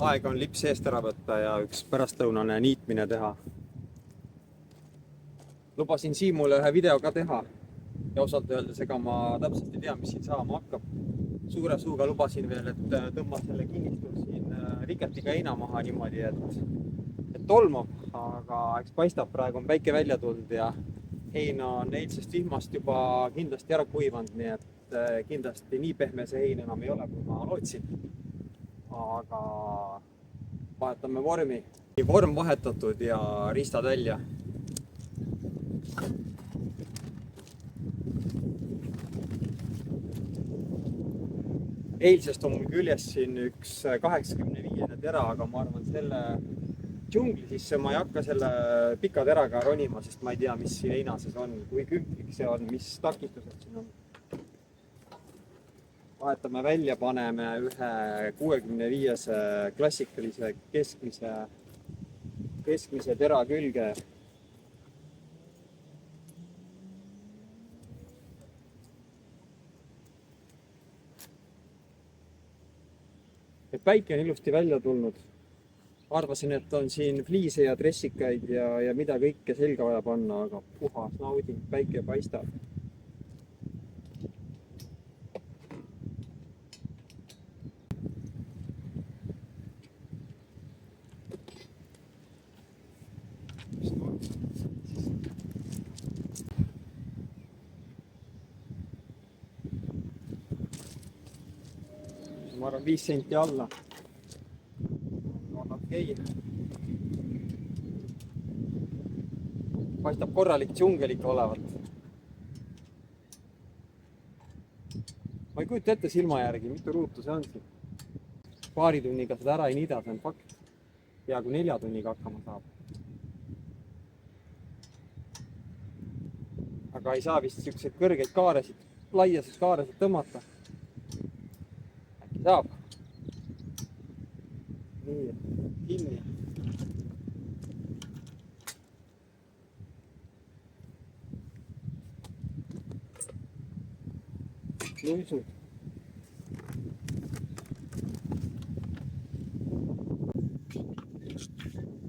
Aeg on lips eest ära võtta ja üks pärastlõunane niitmine teha. Lubasin Siimule ühe video ka teha ja osalt öeldes, ega ma täpselt ei tea, mis siin saama hakkab. Suure suuga lubasin veel, et tõmba selle kinnistul siin riketiga heina maha niimoodi, et tolmab, aga eks paistab, praegu on päike välja tulnud ja heina on eilsest vihmast juba kindlasti ära kuivanud, nii et kindlasti nii pehme see hein enam ei ole, kui ma lootsin. Aga vahetame vormi. Vorm vahetatud ja riistad välja. Eilsest on mul küljes siin üks 85 tera, aga ma arvan selle džungli sisse ma ei hakka selle pika teraga ronima, sest ma ei tea, mis siin heinases on, kui künklik see on, mis takistused siin on. Vahetame välja, paneme ühe 65 klassikalise keskmise tera külge. Päike on ilusti välja tulnud. Arvasin, et on siin fliise ja dressikaid ja mida kõike selga vaja panna, aga puhas nauding, päike paistab. Ma arvan 5 senti alla. On okei. Paistab korralik džungel ikka olevat. Ma ei kujuta ette silma järgi, mitu ruutu see on siin. Paari tunniga seda ära ei niida, see on fakt. Ja kui 4 tunniga hakkama saab. Aga ei saa vist siukseid kõrgeid kaaresid, laiasid kaaresid tõmmata. Saab. Nii, kinni. Luisud.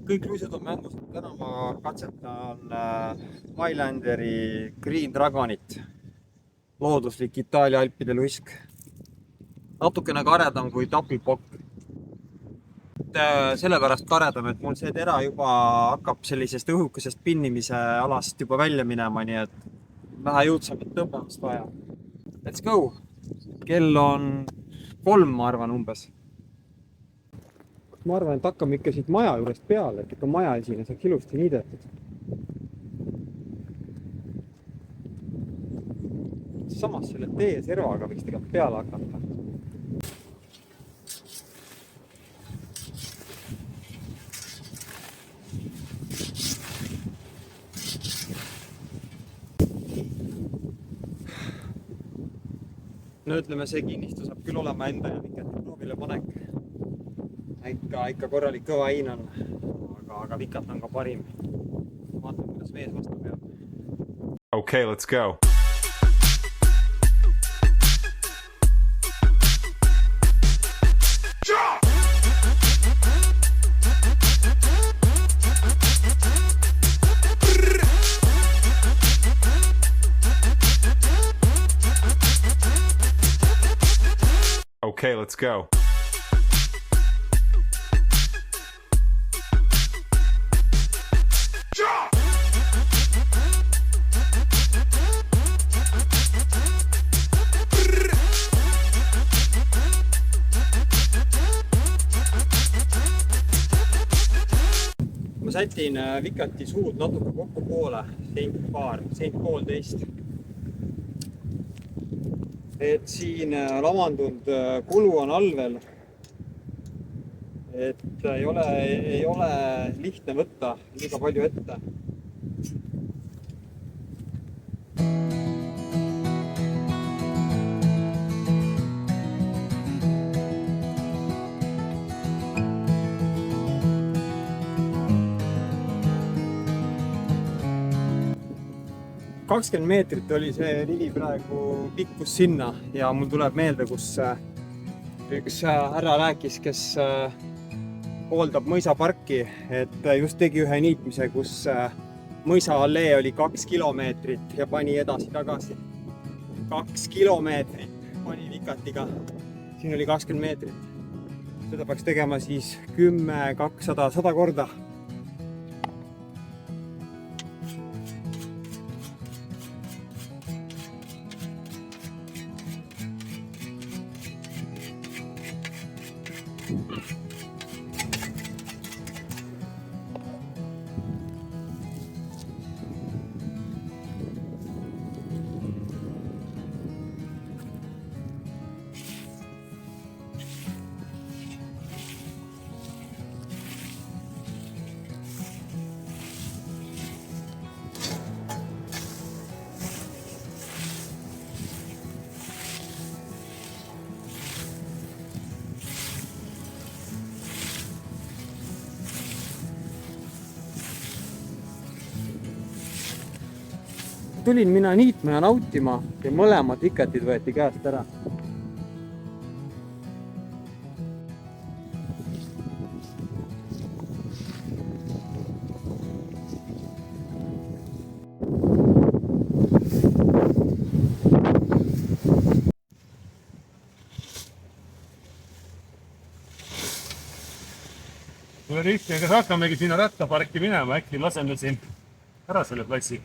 Kõik luisud on mängus. Täna ma katsetan Highlanderi Green Dragonit. Looduslik Itaalia alpide luisk. Natukene karedam kui tapilpokk. Sellepärast karedam, et mul see tera juba hakkab sellisest õhukesest pinnimise alast juba välja minema, nii et vähe jõudsamat tõmbamist vaja. Let's go! Kell on 3, ma arvan, umbes. Ma arvan, et hakkame ikka siit maja juurest peale, et ikka maja esine saaks ilusti niidetud. Samas selle tee servaga võiks tegelikult peale hakata. No ütleme, see kinnistu saab küll olema enda ja vikati proovile panek. Ikka korralik kõva hein on, aga vikat on ka parim. Vaatame, kuidas mees vastu peab. Okay, let's go. Okay, let's go. Ma sätin vikati suud natuke kokku poole, sent 1,5. Et siin lavandunud kulu on all veel, et ei ole lihtne võtta liiga palju ette. ...20 meetrit oli see rivi praegu pikkus sinna ja mul tuleb meelde, kus üks härra rääkis, kes hooldab mõisaparki, et just tegi ühe niitmise, kus mõisaallee oli 2 kilomeetrit ja pani edasi-tagasi. 2 kilomeetrit pani vikatiga. Siin oli 20 meetrit. Seda peaks tegema siis 10, 200, 100 korda. Tulin mina niitma ja nautima ja mõlemad vikatid võeti käest ära. Kuule Rihti, kas hakkamegi sinna rattaparki minema, äkki laseme siin ära selle platsi?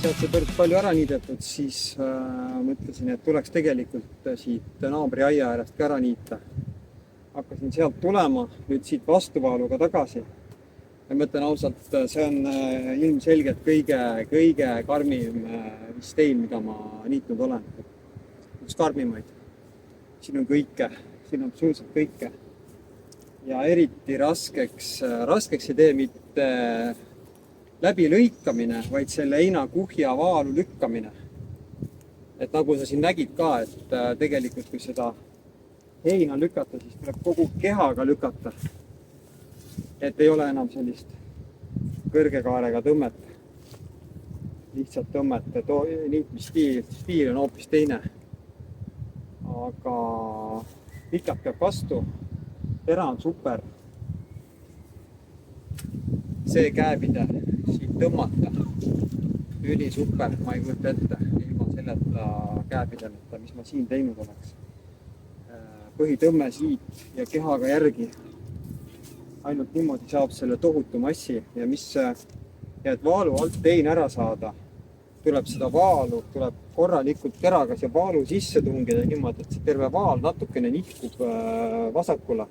Sealt see päris palju ära niidetud, siis mõtlesin, et tuleks tegelikult siit naabri aia äärest ka ära niita. Hakkasin sealt tulema, nüüd siit vastuvaaluga tagasi. Ja mõtlen ausalt, see on ilmselgelt kõige karmim stein, mida ma niitnud olen. Üks karmimaid. Siin on kõike, siin on absoluutselt kõike. Ja eriti raskeks ei tee mitte läbi lõikamine, vaid selle heinakuhja vaalu lükkamine. Et nagu sa siin nägid ka, et tegelikult kui seda heina lükata, siis tuleb kogu kehaga lükata. Et ei ole enam sellist kõrge kaarega tõmmet. Lihtsalt tõmmet, niitmisstiil on hoopis teine. Aga pikat peab vastu, tera on super. See käepide siit tõmmata, üli super, ma ei kujuta ette, ilma selleta käepideleta, mis ma siin teinud oleks. Põhitõmme siit ja kehaga järgi. Ainult niimoodi saab selle tohutu massi ja et vaalu alt tein ära saada, tuleb seda vaalu, tuleb korralikult teraga see vaalu sisse tungida niimoodi, et see terve vaal natukene nihkub vasakule.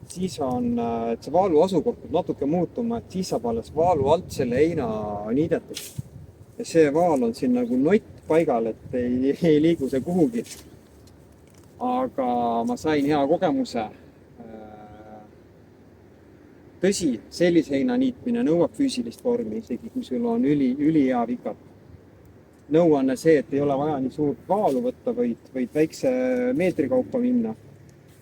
Siis on, et see vaalu asukoht natuke muutuma, et siis saab alles vaalu alt selle heina niidetud. ja see vaal on siin nagu nott paigal, et ei liigu see kuhugi. Aga ma sain hea kogemuse. Tõsi, sellise heina niitmine nõuab füüsilist vormi, isegi kui sul on üli hea vikat. Nõuanne see, et ei ole vaja nii suurt vaalu võtta, võid väikse meetri kaupa minna.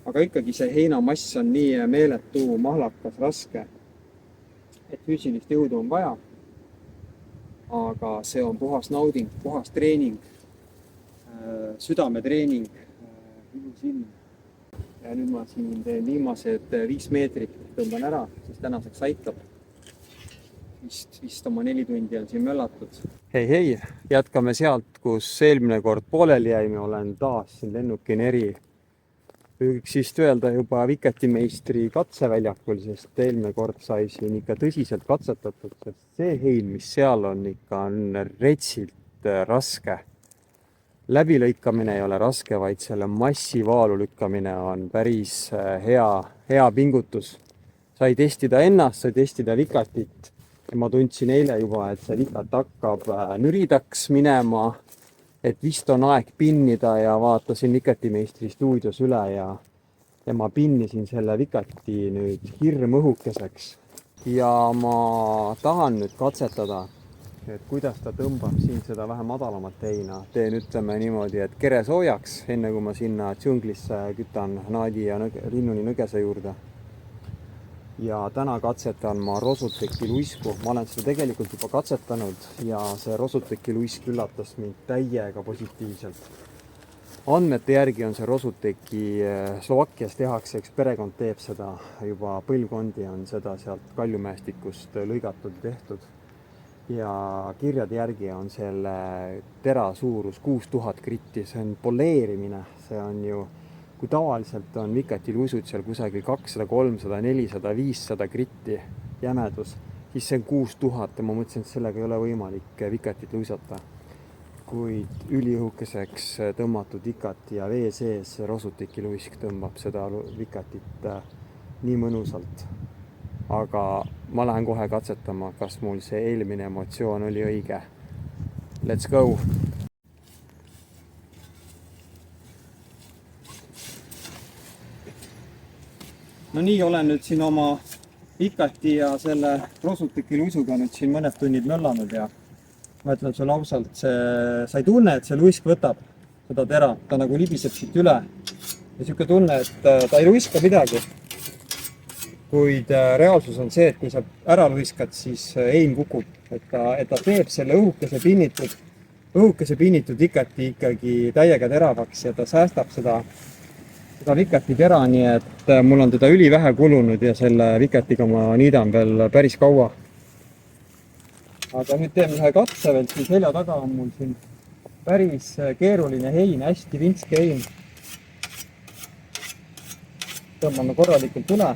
Aga ikkagi see heinamass on nii meeletu, mahlakas, raske, et füüsilist jõudu on vaja. Aga see on puhas nauding, puhas treening, südametreening, ilus ilm. Ja nüüd ma siin teen viimased 5 meetrit, tõmban ära, siis tänaseks aitab. Vist oma 4 tundi on siin möllatud. Hei, jätkame sealt, kus eelmine kord pooleli jäime, olen taas siin lennukin eri. Võiks vist öelda juba viketimeistri katseväljakul, sest eelmine kord sai siin ikka tõsiselt katsetatud, sest see hein, mis seal on, ikka on retsilt raske. Läbilõikamine ei ole raske, vaid selle massivaalu lükkamine on päris hea pingutus. Sai testida ennast, sai testida vikatit. Ja ma tundsin eile juba, et see vikat hakkab nüridaks minema, et vist on aeg pinnida ja vaatasin vikatimeistri stuudios üle ja ma pinnisin selle vikati nüüd hirmõhukeseks. Ja ma tahan nüüd katsetada, et kuidas ta tõmbab siin seda vähe madalamat heina. Teen ütleme niimoodi, et kere soojaks, enne kui ma sinna džunglisse kütan naadi ja linnuni nõgese juurde. Ja täna katsetan ma Rosuteki luisku. Ma olen seda tegelikult juba katsetanud ja see Rosuteki luisk üllatas mind täiega positiivselt. Andmete järgi on see Rosuteki Slovakkias tehakse, eks perekond teeb seda juba põlvkondi, on seda sealt Kaljumäestikust lõigatud ja tehtud. Ja kirjade järgi on selle tera suurus 6000 gritti, see on poleerimine, see on ju kui tavaliselt on vikatiluisud seal kusagil 200, 300, 400, 500 gritti jämedus, siis see on 6000 ja ma mõtlesin, et sellega ei ole võimalik vikatit luisata. Kuid üliõhukeseks tõmmatud vikati ja vee sees Rosuteki luisk tõmbab seda vikatit nii mõnusalt. Aga ma lähen kohe katsetama, kas mul see eelmine emotsioon oli õige. Let's go! No nii olen nüüd siin oma vikati ja selle Rosuteki luisuga nüüd siin mõned tunnid möllanud ja ma ütlen sulle ausalt, sa ei tunne, et see luisk võtab seda tera, ta nagu libiseb siit üle ja siuke tunne, et ta ei luiska midagi. Kuid reaalsus on see, et kui sa ära luiskad, siis hein kukub, et ta teeb selle õhukese pinnitud vikati ikkagi täiega teravaks ja ta säästab seda vikati tera, nii et mul on teda ülivähe kulunud ja selle vikatiga ma niidan veel päris kaua. Aga nüüd teeme ühe katse veel, siis selja taga on mul siin päris keeruline hein, hästi vintske hein. Tõmbame korralikult üle.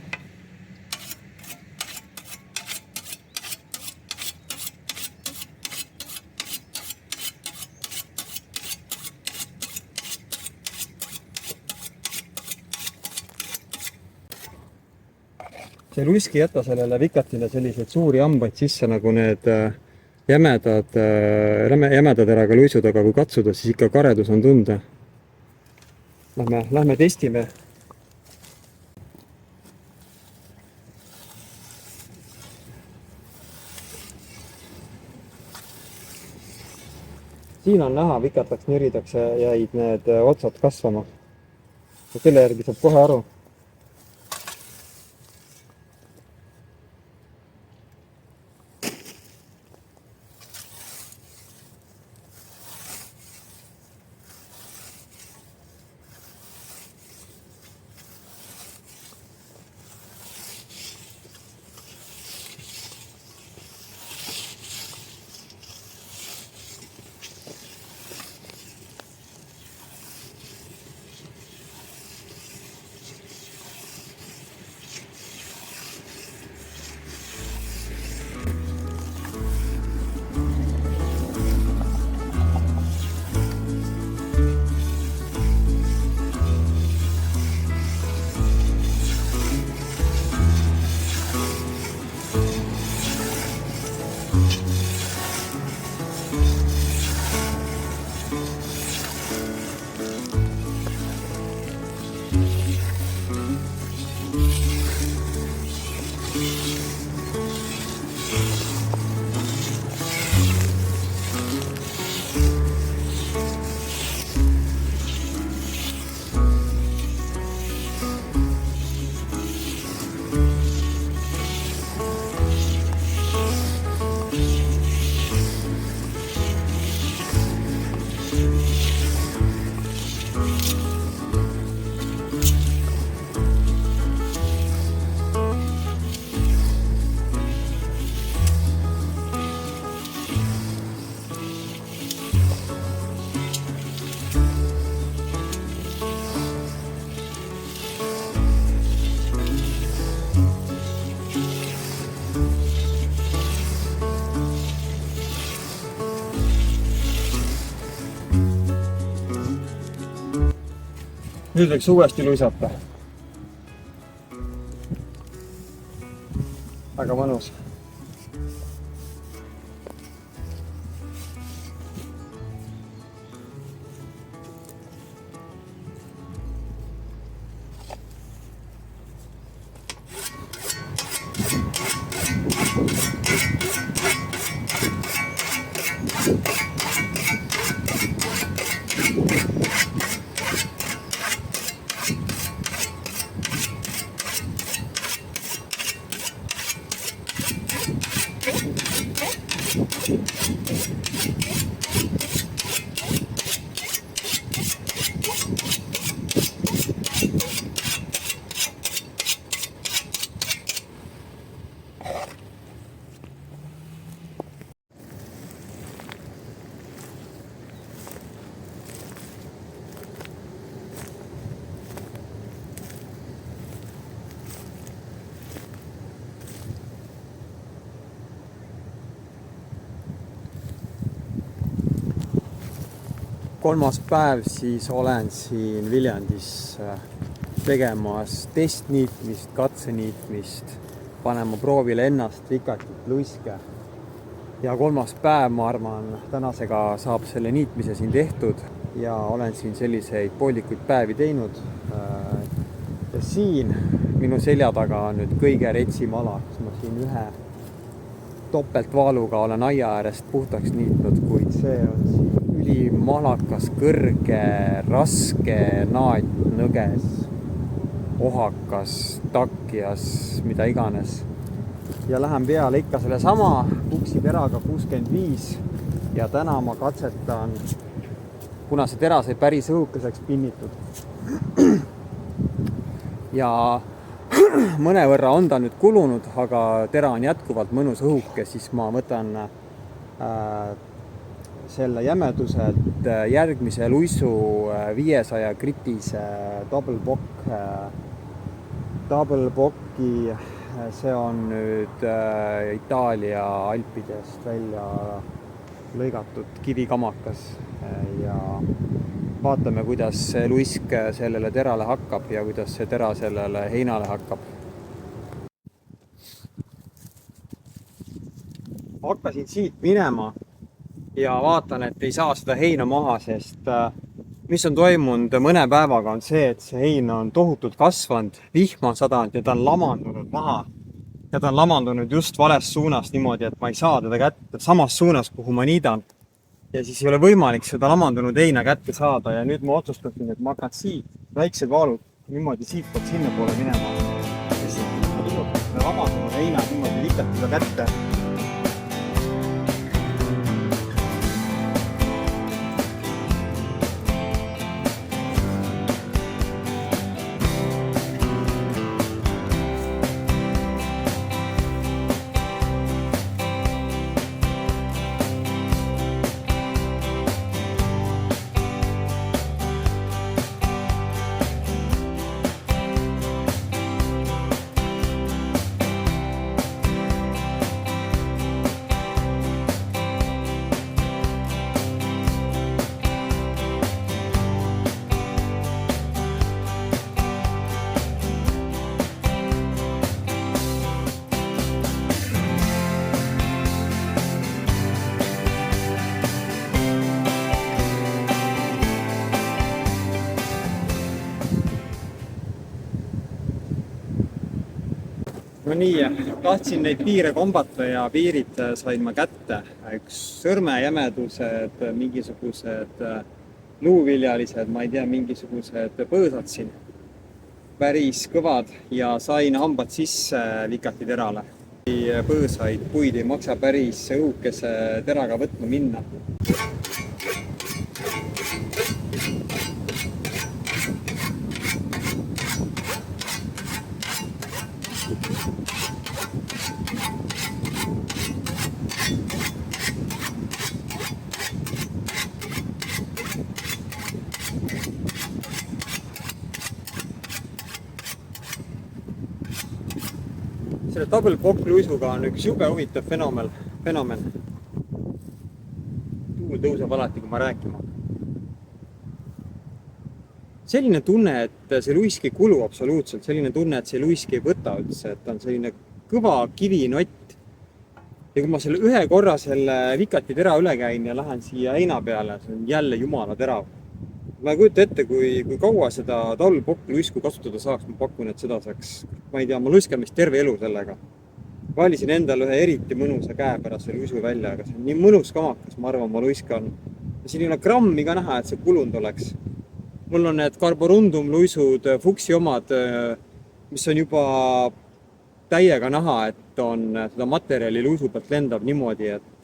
See luisk ei jäta sellele vikatile selliseid suuri hambaid sisse nagu need jämeda teraga luisud, aga kui katsuda, siis ikka karedus on tunda. Lähme testime. Siin on näha, vikataks nüridaks jäid need otsad kasvama. Ja selle järgi saab kohe aru. Nüüd võiks uuesti luisata. Väga mõnus. Kolmas päev siis olen siin Viljandis tegemas testniitmist, katseniitmist, panema proovile ennast, vikatit, luiske. Ja kolmas päev, ma arvan, tänasega saab selle niitmise siin tehtud ja olen siin selliseid poolikuid päevi teinud. Ja siin minu selja taga on nüüd kõige retsim ala, kus ma siin ühe topeltvaaluga olen aia äärest puhtaks niitnud, kuid see on siin ülimalakas, kõrge, raske naat, nõges, ohakas, takjas, mida iganes. Ja lähen peale ikka selle sama puksiteraga 65 ja täna ma katsetan, kuna see tera sai päris õhukeseks pinnitud. Ja mõnevõrra on ta nüüd kulunud, aga tera on jätkuvalt mõnus õhuke, siis ma võtan selle jämeduselt järgmise luisu 500 gritise double bocki. See on nüüd Itaalia alpidest välja lõigatud kivikamakas ja vaatame, kuidas see luisk sellele terale hakkab ja kuidas see tera sellele heinale hakkab. Hakkasin siit minema ja vaatan, et ei saa seda heina maha, sest mis on toimunud mõne päevaga on see, et see hein on tohutult kasvanud, vihma on sadanud ja ta on lamandunud maha. Ja ta on lamandunud just vales suunas niimoodi, et ma ei saa teda kätte samas suunas, kuhu ma niidan. Ja siis ei ole võimalik seda lamandunud heina kätte saada ja nüüd ma otsustasin, et ma hakkan siit väiksed vaalud niimoodi siit poolt sinna poole minema. Ja siit ma tulen lamandunud heina niimoodi likatada kätte. No nii, tahtsin neid piire kombata ja piirid sain ma kätte. Üks sõrmejämedused, mingisugused luuviljalised, ma ei tea, mingisugused põõsad siin. Päris kõvad ja sain hambad sisse vikati terale. Põõsaid puid ei maksa päris õhukese teraga võtma minna. selle double bock luisuga on üks jube huvitav fenomen. Tuul tõuseb alati, kui ma rääkima hakkan. Selline tunne, et see luisk ei kulu absoluutselt, selline tunne, et see luisk ei võta üldse, et on selline kõva kivinott. Ja kui ma selle ühe korra selle vikati tera üle käin ja lähen siia heina peale, see on jälle jumala terav. Ma ei kujuta ette, kui kaua seda double bock luisku kasutada saaks, ma pakun, et seda saaks, ma ei tea, ma luiskan vist terve elu sellega. Valisin endale ühe eriti mõnusa käe pärast selle luisu välja, aga see on nii mõnus kamakas, ma arvan, ma luiskan. Ja siin ei ole grammi ka näha, et see kulund oleks. Mul on need Carborundum luisud, Fuchsi omad, mis on juba täiega näha, et on seda materjali luisu pealt lendab niimoodi, et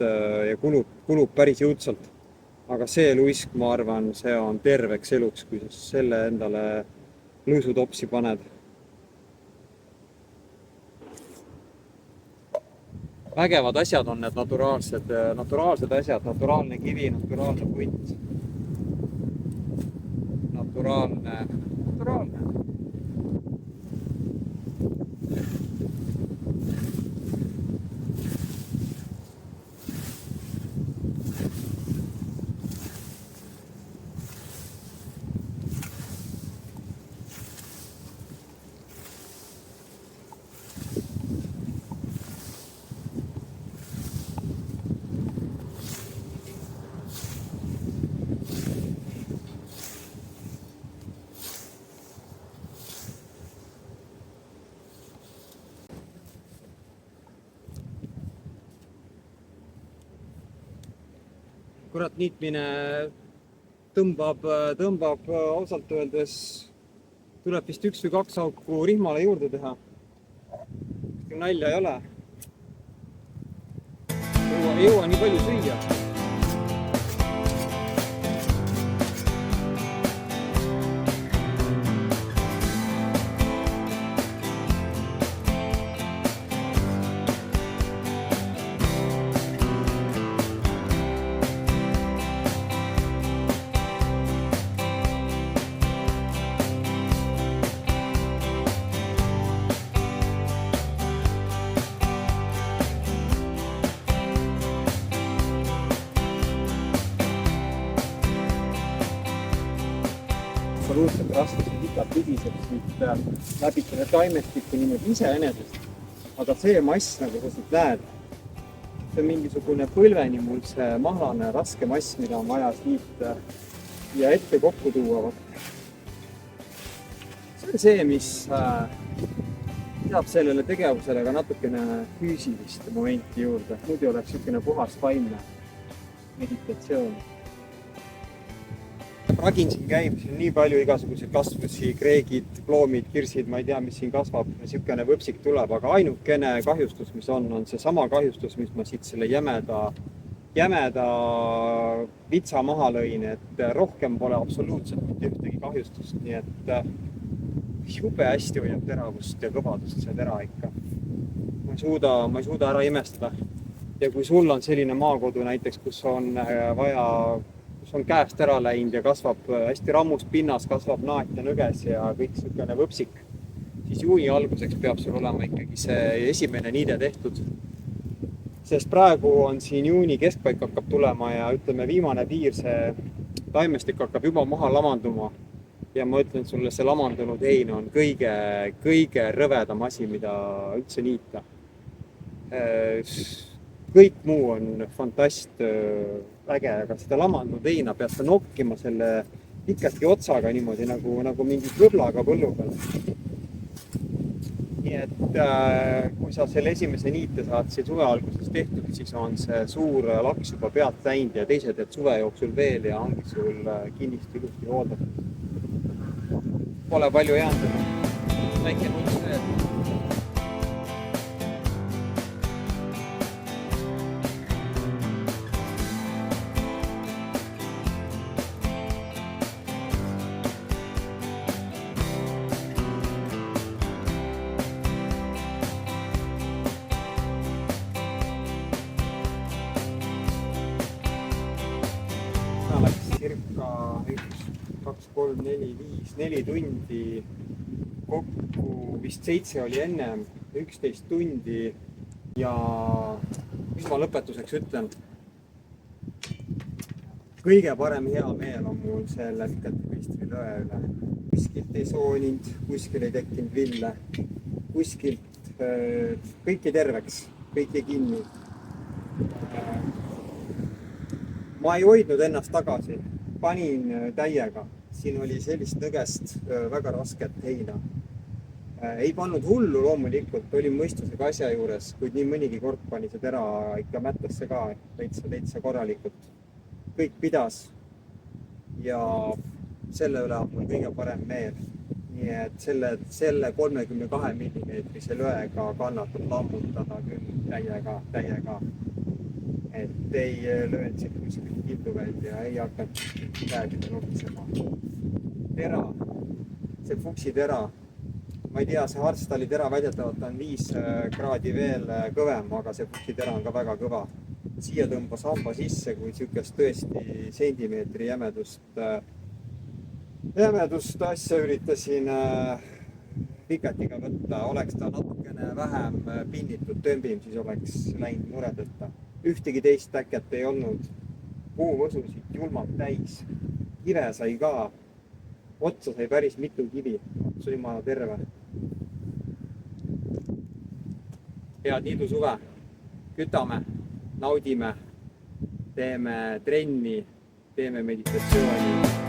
ja kulub päris jõudsalt. Aga see luisk, ma arvan, see on terveks eluks, kui selle endale luisutopsi paned. Vägevad asjad on need naturaalsed asjad, naturaalne kivi, naturaalne punt. Naturaalne. Kurat, niitmine tõmbab ausalt öeldes, tuleb vist 1 või 2 auku rihmale juurde teha. Nalja ei ole. Ei jõua nii palju süüa. Absoluutselt raskesti pikalt pidiseb siit läbi selle taimestikku niimoodi iseenesest. Aga see mass, nagu sa siit näed, see on mingisugune põlveni mul see mahlane raske mass, mida on vaja siit ja ette kokku tuua. See on see, mis saab sellele tegevusele ka natukene füüsilist momenti juurde. Muidu oleks niisugune puhas vaimne meditatsioon. Ragin siin käib, siin on nii palju igasuguseid kasvusi, kreegid, ploomid, kirsid, ma ei tea, mis siin kasvab, niisugune võpsik tuleb, aga ainukene kahjustus, mis on see sama kahjustus, mis ma siit selle jämeda vitsa maha lõin, et rohkem pole absoluutselt mitte ühtegi kahjustust, nii et jube hästi hoiab teravust ja kõvadust see tera ikka. Ma ei suuda ära imestada. Ja kui sul on selline maakodu näiteks, kus on käest ära läinud ja kasvab hästi rammust pinnas, kasvab naat ja nõges ja kõik niisugune võpsik, siis juuni alguseks peab sul olema ikkagi see esimene niide tehtud. Sest praegu on siin juuni keskpaik hakkab tulema ja ütleme viimane piir, see taimestik hakkab juba maha lamanduma. Ja ma ütlen sulle, see lamandunud hein on kõige rõvedam asi, mida üldse niita. Kõik muu on fantast äge, aga seda lamandunud heina pead sa nokkima selle pikasti otsaga niimoodi nagu mingi kõblaga põllu peal. Nii et kui sa selle esimese niite saad siin suve alguses tehtud, siis on see suur laks juba pealt läinud ja teised teed suve jooksul veel ja ongi sul kinnist ilusti hooldatud. Pole palju jäänud, väike nuts veel. Läks circa 1, 2, 3, 4, 5, 4 tundi kokku vist 7 oli ennem, 11 tundi ja mis ma lõpetuseks ütlen? Kõige parem hea meel on mul selle Vikerti lõe üle. Kuskilt ei sooninud, kuskil ei tekkinud ville, kuskilt kõik jäi terveks, kõik jäi kinni. Ma ei hoidnud ennast tagasi, panin täiega. Siin oli sellist nõgest väga rasket heina. Ei pannud hullu loomulikult, olin mõistusega asja juures, kuid nii mõnigi kord pani see tera ikka mättasse ka, täitsa korralikult. Kõik pidas ja selle üle on mul kõige parem meel. Nii et selle 32 millimeetrise löega kannatab lammutada küll täiega. Et ei löönud siit kuskil kildu välja, ei hakanud käedida nokisema. Tera, see fuksi tera, ma ei tea, see Harstali tera väidetavalt on 5 kraadi veel kõvem, aga see fuksi tera on ka väga kõva. Siia tõmbas hamba sisse, kui sükest tõesti sentimeetri jämedust asja üritasin Vikertiga võtta. Oleks ta natukene vähem pinnitud tõmbim, siis oleks läinud muredeta. Ühtegi teist täket ei olnud. Puuvõsusid julmalt täis. Kive sai ka. Otsa sai päris mitu kivi. See oli jumala terve. Head niidusuve. Kütame, naudime, teeme trenni, teeme meditatsiooni.